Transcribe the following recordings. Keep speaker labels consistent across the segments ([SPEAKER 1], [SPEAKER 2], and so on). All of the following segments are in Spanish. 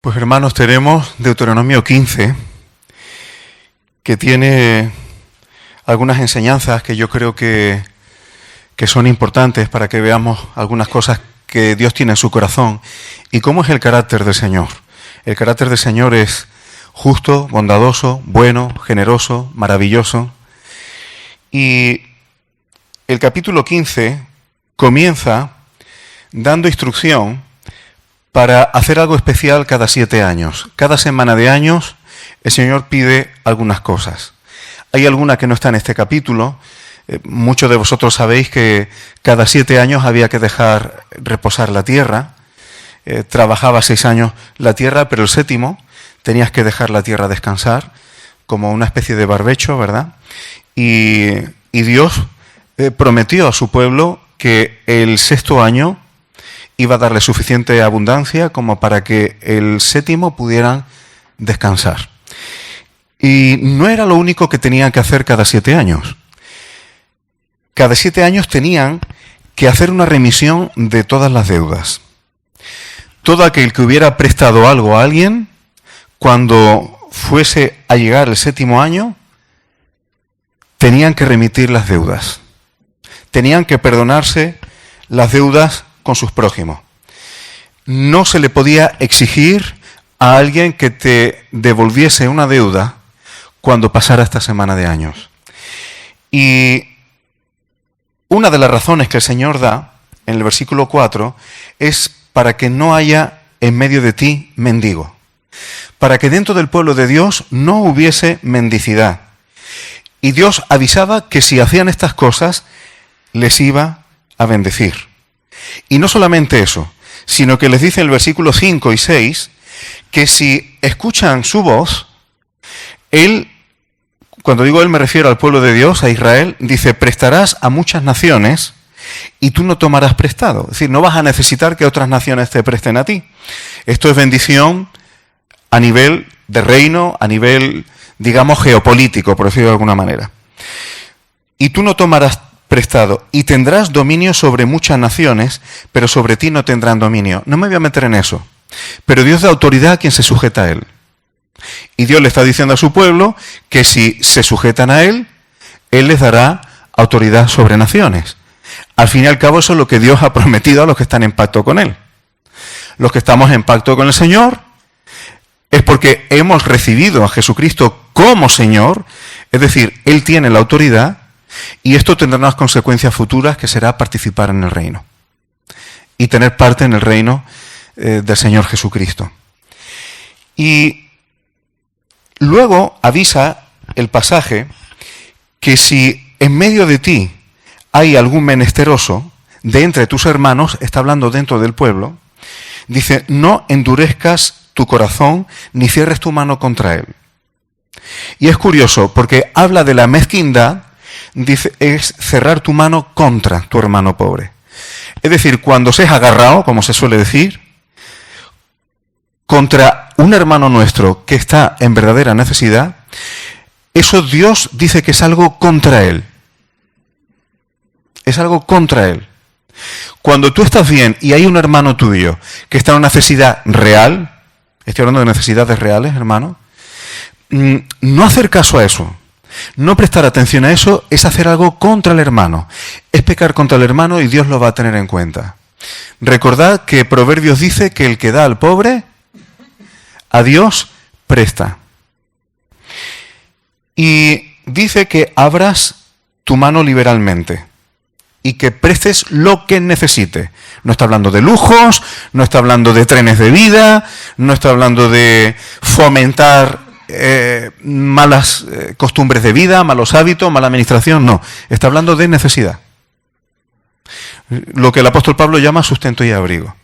[SPEAKER 1] Pues hermanos, tenemos Deuteronomio 15, que tiene algunas enseñanzas que yo creo que son importantes para que veamos algunas cosas que Dios tiene en su corazón y cómo es el carácter del Señor. El carácter del Señor es justo, bondadoso, bueno, generoso, maravilloso. Y el capítulo 15 comienza dando instrucción para hacer algo especial cada 7 años. Cada semana de años el Señor pide algunas cosas. Hay alguna que no está en este capítulo. Muchos de vosotros sabéis que cada 7 años había que dejar reposar la tierra. Trabajaba 6 años la tierra, pero el 7º tenías que dejar la tierra descansar, como una especie de barbecho, ¿verdad? Y Dios prometió a su pueblo que el 6º año iba a darle suficiente abundancia como para que el 7º pudieran descansar. Y no era lo único que tenían que hacer cada 7 años. Cada 7 años tenían que hacer una remisión de todas las deudas. Todo aquel que hubiera prestado algo a alguien, cuando fuese a llegar el 7º año, tenían que remitir las deudas. Tenían que perdonarse las deudas con sus prójimos. No se le podía exigir a alguien que te devolviese una deuda cuando pasara esta semana de años. Y una de las razones que el Señor da en el versículo 4 es para que no haya en medio de ti mendigo, para que dentro del pueblo de Dios no hubiese mendicidad. Y Dios avisaba que si hacían estas cosas les iba a bendecir. Y no solamente eso, sino que les dice en el versículo 5 y 6 que si escuchan su voz, Él, cuando digo Él me refiero al pueblo de Dios, a Israel, dice, prestarás a muchas naciones y tú no tomarás prestado. Es decir, no vas a necesitar que otras naciones te presten a ti. Esto es bendición a nivel de reino, a nivel, digamos, geopolítico, por decirlo de alguna manera. Y tú no tomarás prestado, y tendrás dominio sobre muchas naciones, pero sobre ti no tendrán dominio. No me voy a meter en eso, pero Dios da autoridad a quien se sujeta a Él. Y Dios le está diciendo a su pueblo que si se sujetan a Él, Él les dará autoridad sobre naciones. Al fin y al cabo eso es lo que Dios ha prometido a los que están en pacto con Él. Los que estamos en pacto con el Señor es porque hemos recibido a Jesucristo como Señor, es decir, Él tiene la autoridad. Y esto tendrá unas consecuencias futuras que será participar en el reino y tener parte en el reino del Señor Jesucristo. Y luego avisa el pasaje que si en medio de ti hay algún menesteroso de entre tus hermanos, está hablando dentro del pueblo, dice, no endurezcas tu corazón ni cierres tu mano contra él. Y es curioso porque habla de la mezquindad. Dice, es cerrar tu mano contra tu hermano pobre. Es decir, cuando seas agarrado, como se suele decir, contra un hermano nuestro que está en verdadera necesidad, eso Dios dice que es algo contra él. Es algo contra él. Cuando tú estás bien y hay un hermano tuyo que está en una necesidad real, estoy hablando de necesidades reales, hermano, no hacer caso a eso. No prestar atención a eso es hacer algo contra el hermano. Es pecar contra el hermano y Dios lo va a tener en cuenta. Recordad que Proverbios dice que el que da al pobre, a Dios presta. Y dice que abras tu mano liberalmente y que prestes lo que necesite. No está hablando de lujos, no está hablando de trenes de vida, no está hablando de fomentar malas costumbres de vida, malos hábitos, mala administración, no. Está hablando de necesidad. Lo que el apóstol Pablo llama sustento y abrigo.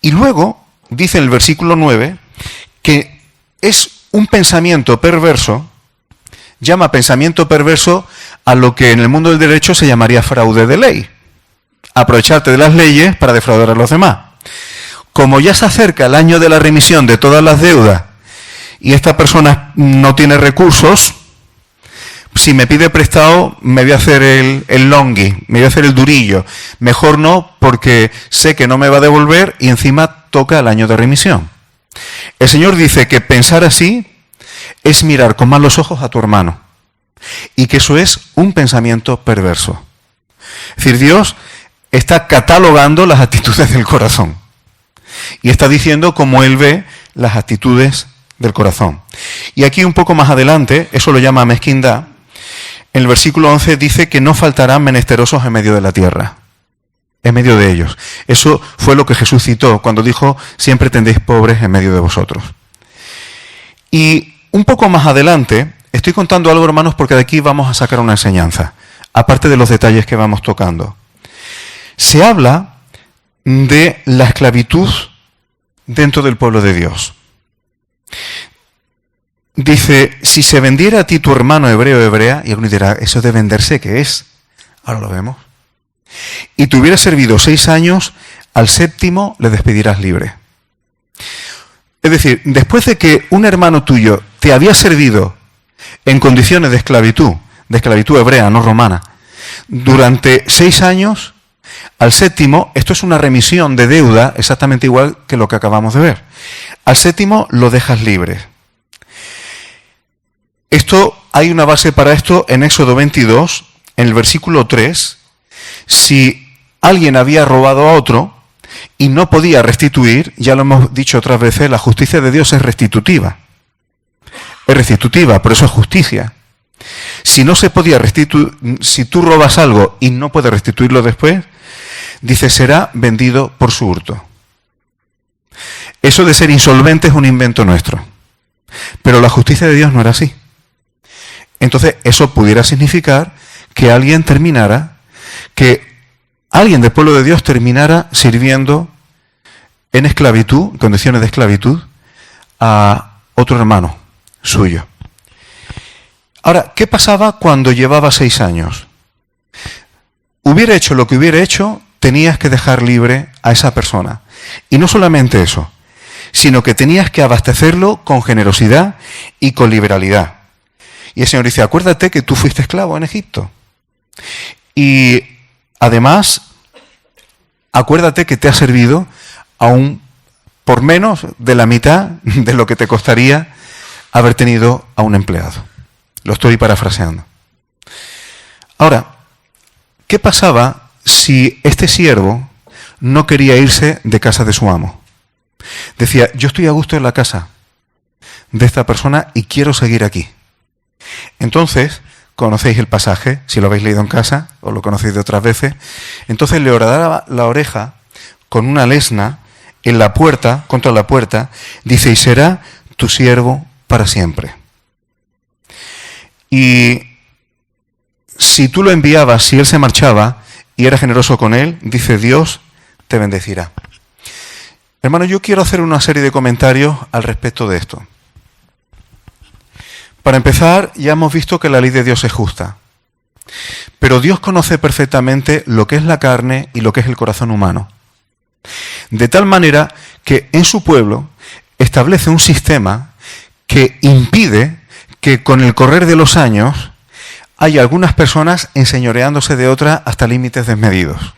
[SPEAKER 1] Y luego dice en el versículo 9 que es un pensamiento perverso, llama pensamiento perverso a lo que en el mundo del derecho se llamaría fraude de ley. Aprovecharte de las leyes para defraudar a los demás. Como ya se acerca el año de la remisión de todas las deudas, y esta persona no tiene recursos, si me pide prestado me voy a hacer el longui, me voy a hacer el durillo. Mejor no, porque sé que no me va a devolver y encima toca el año de remisión. El Señor dice que pensar así es mirar con malos ojos a tu hermano y que eso es un pensamiento perverso. Es decir, Dios está catalogando las actitudes del corazón y está diciendo cómo Él ve las actitudes del corazón. Y aquí un poco más adelante, eso lo llama mezquindad, en el versículo 11 dice que no faltarán menesterosos en medio de la tierra, en medio de ellos. Eso fue lo que Jesús citó cuando dijo, siempre tendréis pobres en medio de vosotros. Y un poco más adelante, estoy contando algo, hermanos, porque de aquí vamos a sacar una enseñanza, aparte de los detalles que vamos tocando. Se habla de la esclavitud dentro del pueblo de Dios. Dice, si se vendiera a ti tu hermano hebreo o hebrea, y alguno dirá, ¿eso de venderse qué es? Ahora lo vemos. Y te hubiera servido 6 años, al 7º le despedirás libre. Es decir, después de que un hermano tuyo te había servido en condiciones de esclavitud hebrea, no romana, durante 6 años, al 7º, esto es una remisión de deuda exactamente igual que lo que acabamos de ver. Al 7º lo dejas libre. Hay una base para esto en Éxodo 22, en el versículo 3. Si alguien había robado a otro y no podía restituir, ya lo hemos dicho otras veces, la justicia de Dios es restitutiva. Es restitutiva, por eso es justicia. Si no se podía restituir, si tú robas algo y no puedes restituirlo después, dice, será vendido por su hurto. Eso de ser insolvente es un invento nuestro. Pero la justicia de Dios no era así. Entonces, eso pudiera significar que alguien del pueblo de Dios terminara sirviendo en esclavitud, en condiciones de esclavitud, a otro hermano suyo. Ahora, ¿qué pasaba cuando llevaba 6 años? Hubiera hecho lo que hubiera hecho, tenías que dejar libre a esa persona. Y no solamente eso, sino que tenías que abastecerlo con generosidad y con liberalidad. Y el Señor dice, acuérdate que tú fuiste esclavo en Egipto. Y además, acuérdate que te ha servido aún por menos de la mitad de lo que te costaría haber tenido a un empleado. Lo estoy parafraseando. Ahora, ¿qué pasaba si este siervo no quería irse de casa de su amo? Decía, yo estoy a gusto en la casa de esta persona y quiero seguir aquí. Entonces, conocéis el pasaje, si lo habéis leído en casa, o lo conocéis de otras veces, entonces le horadaba la oreja con una lesna en la puerta, contra la puerta, dice, y será tu siervo para siempre. Y si tú lo enviabas, si él se marchaba y era generoso con él, dice, Dios te bendecirá. Hermano, yo quiero hacer una serie de comentarios al respecto de esto. Para empezar, ya hemos visto que la ley de Dios es justa. Pero Dios conoce perfectamente lo que es la carne y lo que es el corazón humano. De tal manera que en su pueblo establece un sistema que impide que con el correr de los años haya algunas personas enseñoreándose de otras hasta límites desmedidos.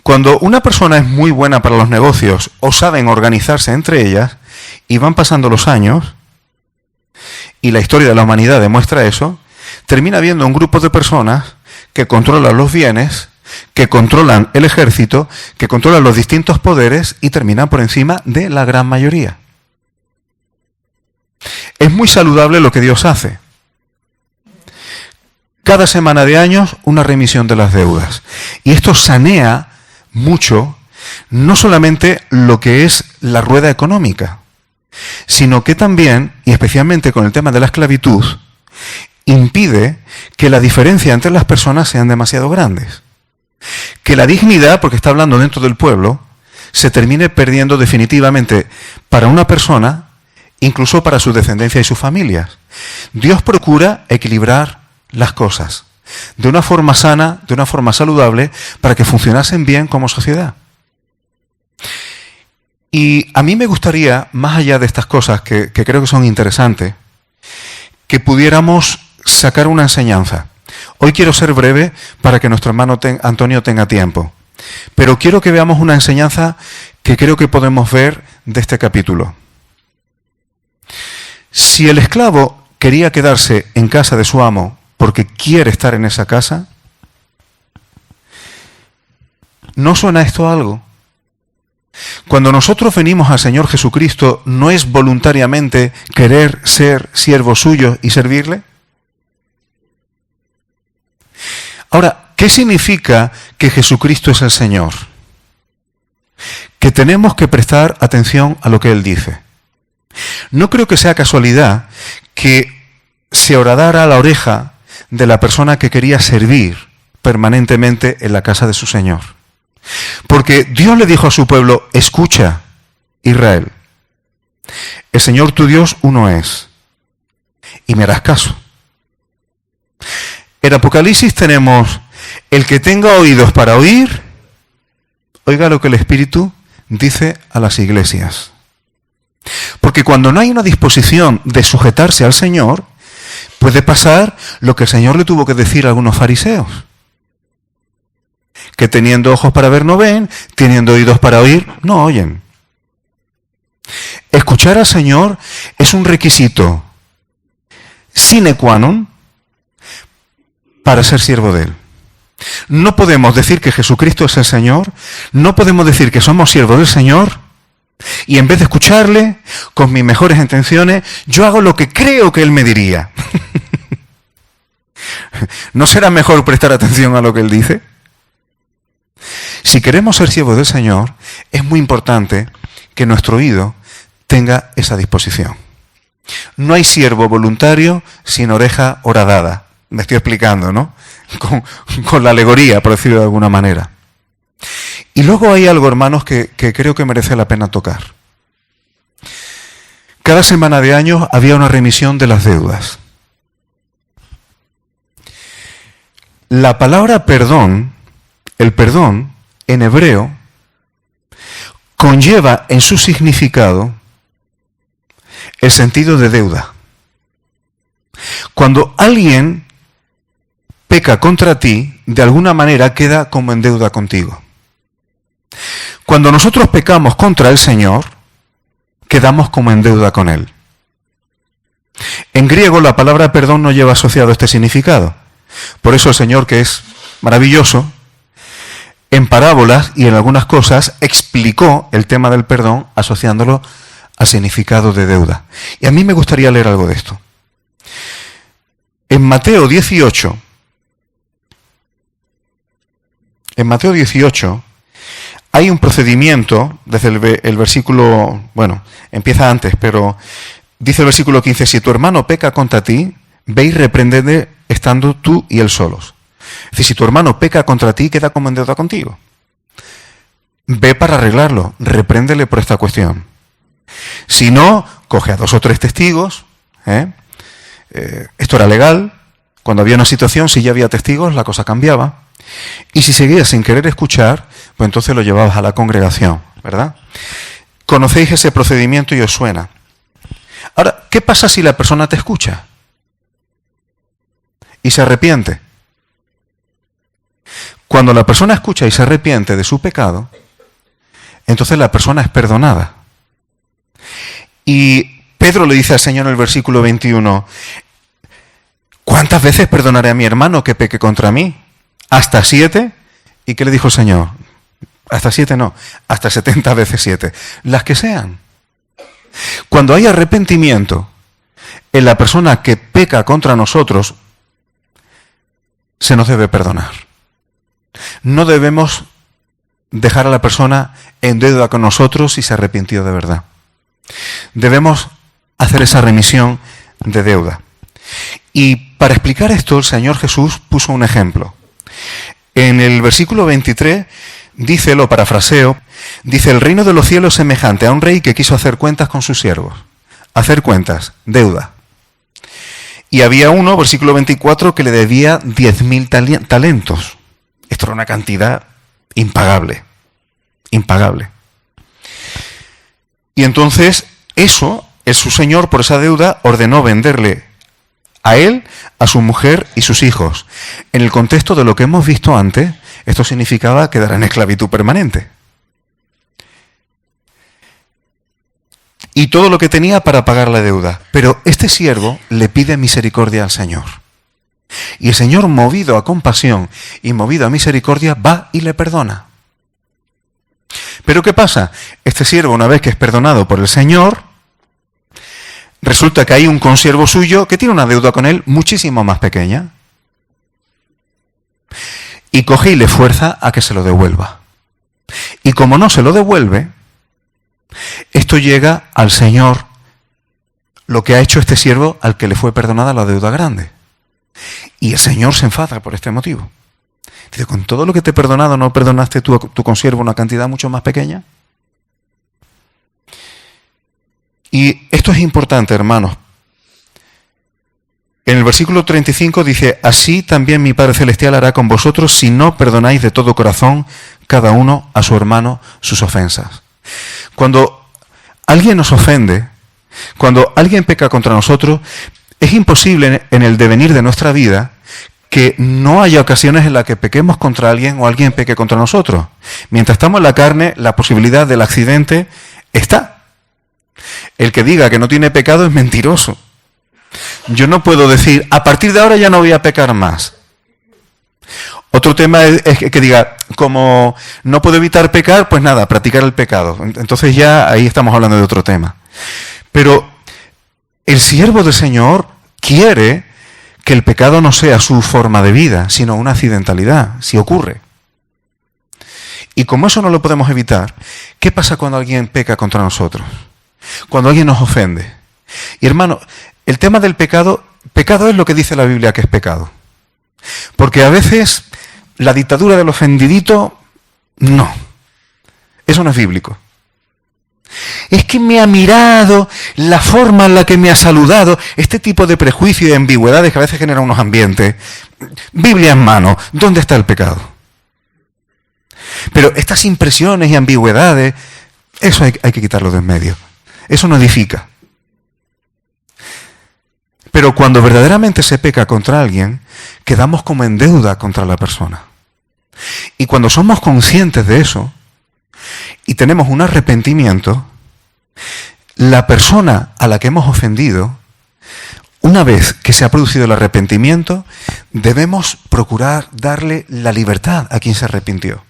[SPEAKER 1] Cuando una persona es muy buena para los negocios o saben organizarse entre ellas y van pasando los años, y la historia de la humanidad demuestra eso, termina habiendo un grupo de personas que controlan los bienes, que controlan el ejército, que controlan los distintos poderes y terminan por encima de la gran mayoría. Es muy saludable lo que Dios hace. Cada semana de años una remisión de las deudas. Y esto sanea mucho, no solamente lo que es la rueda económica, sino que también, y especialmente con el tema de la esclavitud, impide que la diferencia entre las personas sean demasiado grandes. Que la dignidad, porque está hablando dentro del pueblo, se termine perdiendo definitivamente para una persona, incluso para su descendencia y sus familias. Dios procura equilibrar las cosas de una forma sana, de una forma saludable, para que funcionasen bien como sociedad. Y a mí me gustaría, más allá de estas cosas que creo que son interesantes, que pudiéramos sacar una enseñanza. Hoy quiero ser breve para que nuestro hermano Antonio tenga tiempo. Pero quiero que veamos una enseñanza que creo que podemos ver de este capítulo. Si el esclavo quería quedarse en casa de su amo porque quiere estar en esa casa, ¿no suena esto a algo? Cuando nosotros venimos al Señor Jesucristo, ¿no es voluntariamente querer ser siervos suyos y servirle? Ahora, ¿qué significa que Jesucristo es el Señor? Que tenemos que prestar atención a lo que Él dice. No creo que sea casualidad que se horadara a la oreja de la persona que quería servir permanentemente en la casa de su Señor. Porque Dios le dijo a su pueblo: escucha, Israel, el Señor tu Dios uno es, y me harás caso. En Apocalipsis tenemos: el que tenga oídos para oír, oiga lo que el Espíritu dice a las iglesias. Porque cuando no hay una disposición de sujetarse al Señor, puede pasar lo que el Señor le tuvo que decir a algunos fariseos: que teniendo ojos para ver no ven, teniendo oídos para oír no oyen. Escuchar al Señor es un requisito sine qua non para ser siervo de Él. No podemos decir que Jesucristo es el Señor, no podemos decir que somos siervos del Señor, y en vez de escucharle con mis mejores intenciones, yo hago lo que creo que Él me diría. ¿No será mejor prestar atención a lo que Él dice? Si queremos ser siervos del Señor, es muy importante que nuestro oído tenga esa disposición. No hay siervo voluntario sin oreja horadada. Me estoy explicando, ¿no? Con la alegoría, por decirlo de alguna manera. Y luego hay algo, hermanos, que creo que merece la pena tocar. Cada semana de año había una remisión de las deudas. La palabra perdón, el perdón, en hebreo, conlleva en su significado el sentido de deuda. Cuando alguien peca contra ti, de alguna manera queda como en deuda contigo. Cuando nosotros pecamos contra el Señor, quedamos como en deuda con Él. En griego la palabra perdón no lleva asociado este significado. Por eso el Señor, que es maravilloso, en parábolas y en algunas cosas explicó el tema del perdón asociándolo al significado de deuda. Y a mí me gustaría leer algo de esto. En Mateo 18, hay un procedimiento, desde el versículo, bueno, empieza antes, pero dice el versículo 15, si tu hermano peca contra ti, ve y repréndele estando tú y él solos. Es decir, si tu hermano peca contra ti, queda como en deuda contigo. Ve para arreglarlo, repréndele por esta cuestión. Si no, coge a 2 o 3 testigos. Esto era legal. Cuando había una situación, si ya había testigos, la cosa cambiaba. Y si seguías sin querer escuchar, pues entonces lo llevabas a la congregación, ¿verdad? Conocéis ese procedimiento y os suena. Ahora, ¿qué pasa si la persona te escucha y se arrepiente? Cuando la persona escucha y se arrepiente de su pecado, entonces la persona es perdonada. Y Pedro le dice al Señor en el versículo 21, ¿cuántas veces perdonaré a mi hermano que peque contra mí? ¿Hasta 7? ¿Y qué le dijo el Señor? Hasta 7 no, hasta 70 veces 7. Las que sean. Cuando hay arrepentimiento en la persona que peca contra nosotros, se nos debe perdonar. No debemos dejar a la persona en deuda con nosotros si se arrepintió de verdad. Debemos hacer esa remisión de deuda. Y para explicar esto, el Señor Jesús puso un ejemplo. En el versículo 23 dice, lo parafraseo, dice, el reino de los cielos es semejante a un rey que quiso hacer cuentas con sus siervos. Hacer cuentas, deuda. Y había uno, versículo 24, que le debía 10.000 talentos. Esto era una cantidad impagable. Impagable. Y entonces, su señor, por esa deuda, ordenó venderle a él, a su mujer y sus hijos. En el contexto de lo que hemos visto antes, esto significaba quedar en esclavitud permanente. y todo lo que tenía para pagar la deuda. Pero este siervo le pide misericordia al Señor. Y el Señor, movido a compasión y movido a misericordia, va y le perdona. Pero ¿qué pasa? Este siervo, una vez que es perdonado por el Señor, resulta que hay un consiervo suyo que tiene una deuda con él muchísimo más pequeña. Y coge y le fuerza a que se lo devuelva. Y como no se lo devuelve, esto llega al Señor, lo que ha hecho este siervo al que le fue perdonada la deuda grande. Y el Señor se enfada por este motivo. Dice, con todo lo que te he perdonado, ¿no perdonaste tú a tu consiervo una cantidad mucho más pequeña? Y esto es importante, hermanos. En el versículo 35 dice, así también mi Padre Celestial hará con vosotros si no perdonáis de todo corazón cada uno a su hermano sus ofensas. Cuando alguien nos ofende, cuando alguien peca contra nosotros, es imposible en el devenir de nuestra vida que no haya ocasiones en las que pequemos contra alguien o alguien peque contra nosotros. Mientras estamos en la carne, la posibilidad del accidente está. El que diga que no tiene pecado es mentiroso. Yo no puedo decir, a partir de ahora ya no voy a pecar más. Otro tema es que diga, como no puedo evitar pecar, pues nada, practicar el pecado. Entonces ya ahí estamos hablando de otro tema. Pero el siervo del Señor quiere que el pecado no sea su forma de vida, sino una accidentalidad, si ocurre. Y como eso no lo podemos evitar, ¿qué pasa cuando alguien peca contra nosotros? Cuando alguien nos ofende. Y hermano, el tema del pecado es lo que dice la Biblia que es pecado. Porque a veces la dictadura del ofendidito, no. Eso no es bíblico. Es que me ha mirado, la forma en la que me ha saludado, este tipo de prejuicios y ambigüedades que a veces generan unos ambientes. Biblia en mano, ¿dónde está el pecado? Pero estas impresiones y ambigüedades, eso hay que quitarlo de en medio. Eso no edifica. Pero cuando verdaderamente se peca contra alguien, quedamos como en deuda contra la persona. Y cuando somos conscientes de eso y tenemos un arrepentimiento, la persona a la que hemos ofendido, una vez que se ha producido el arrepentimiento, debemos procurar darle la libertad a quien se arrepintió.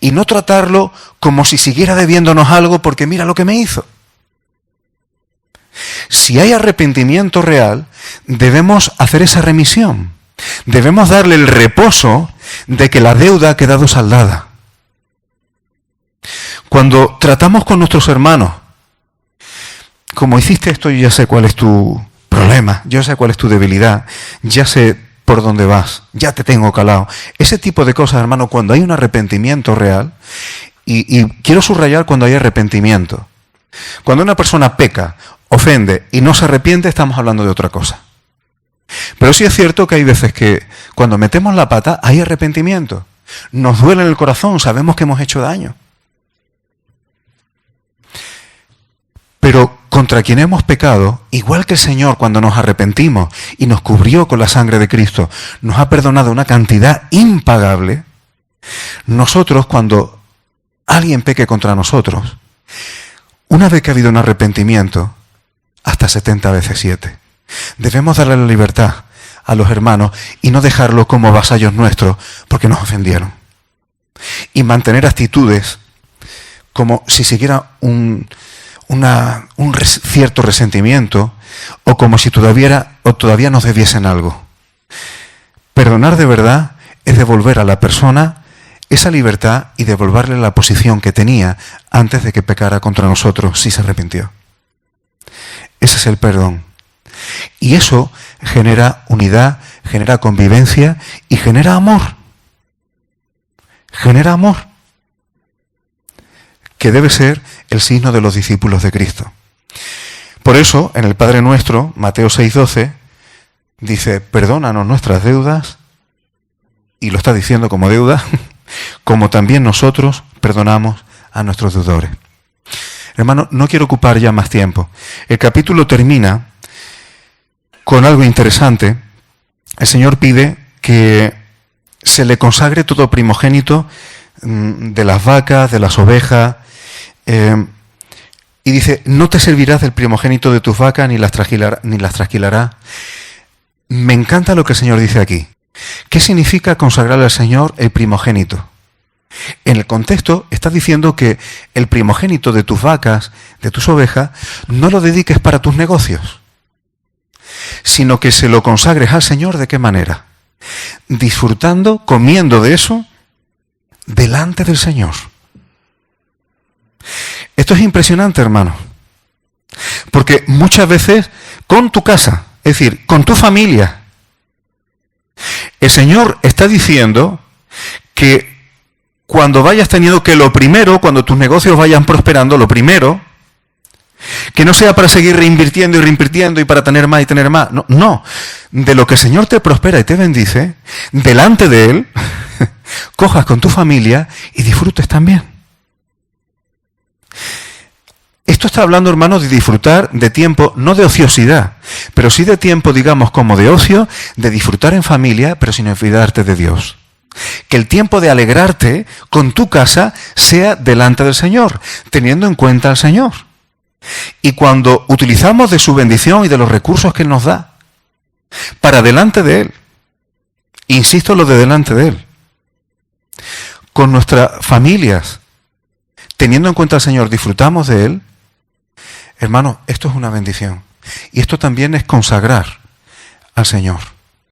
[SPEAKER 1] Y no tratarlo como si siguiera debiéndonos algo porque mira lo que me hizo. Si hay arrepentimiento real, debemos hacer esa remisión. Debemos darle el reposo de que la deuda ha quedado saldada. Cuando tratamos con nuestros hermanos, como hiciste esto, yo ya sé cuál es tu problema, yo sé cuál es tu debilidad, ya sé por dónde vas, ya te tengo calado. Ese tipo de cosas, hermano, cuando hay un arrepentimiento real, y quiero subrayar cuando hay arrepentimiento. Cuando una persona peca, ofende y no se arrepiente, estamos hablando de otra cosa. Pero sí es cierto que hay veces que cuando metemos la pata hay arrepentimiento. Nos duele en el corazón, sabemos que hemos hecho daño. Pero contra quien hemos pecado, igual que el Señor cuando nos arrepentimos y nos cubrió con la sangre de Cristo, nos ha perdonado una cantidad impagable, nosotros cuando alguien peque contra nosotros, una vez que ha habido un arrepentimiento, hasta 70 veces 7, debemos darle la libertad a los hermanos y no dejarlos como vasallos nuestros porque nos ofendieron. Y mantener actitudes como si siguiera un cierto resentimiento o como si todavía nos debiesen algo. Perdonar de verdad es devolver a la persona esa libertad y devolverle la posición que tenía antes de que pecara contra nosotros si se arrepintió. Ese es el perdón. Y eso genera unidad, genera convivencia y genera amor. Genera amor, que debe ser el signo de los discípulos de Cristo. Por eso, en el Padre Nuestro, Mateo 6:12, dice, perdónanos nuestras deudas, y lo está diciendo como deuda, como también nosotros perdonamos a nuestros deudores. Hermano, no quiero ocupar ya más tiempo. El capítulo termina con algo interesante. El Señor pide que se le consagre todo primogénito de las vacas, de las ovejas, Y dice, no te servirás del primogénito de tus vacas ni las trasquilarás. Me encanta lo que el Señor dice aquí. ¿Qué significa consagrarle al Señor el primogénito? En el contexto está diciendo que el primogénito de tus vacas, de tus ovejas, no lo dediques para tus negocios, sino que se lo consagres al Señor. ¿De qué manera? Disfrutando, comiendo de eso, delante del Señor. Esto es impresionante, hermano, porque muchas veces con tu casa, es decir, con tu familia, el Señor está diciendo que cuando vayas teniendo que lo primero, cuando tus negocios vayan prosperando, lo primero, que no sea para seguir reinvirtiendo y reinvirtiendo y para tener más y tener más. No, no. De lo que el Señor te prospera y te bendice, delante de Él, cojas con tu familia y disfrutes también. Esto está hablando, hermanos, de disfrutar de tiempo, no de ociosidad, pero sí de tiempo, digamos, como de ocio, de disfrutar en familia, pero sin olvidarte de Dios. Que el tiempo de alegrarte con tu casa sea delante del Señor, teniendo en cuenta al Señor. Y cuando utilizamos de su bendición y de los recursos que Él nos da, para delante de Él, insisto en lo de delante de Él, con nuestras familias, teniendo en cuenta al Señor, disfrutamos de Él, hermanos, esto es una bendición. Y esto también es consagrar al Señor.